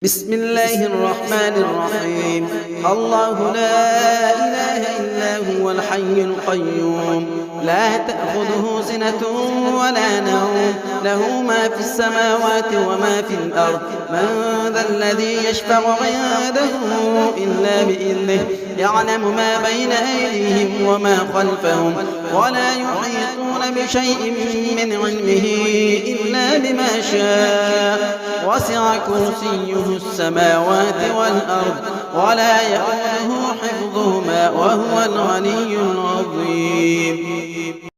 بسم الله الرحمن الرحيم. الله لا إله إلا هو الحي القيوم لا تأخذه سنة ولا نوم له ما في السماوات وما في الأرض من ذا الذي يشفع عنده إلا بإذنه يعلم ما بين أيديهم وما خلفهم ولا يحيطون بشيء من علمه إلا بما شاء وسع كرسيه السماوات والأرض ولا يؤوده حفظهما وهو العلي العظيم.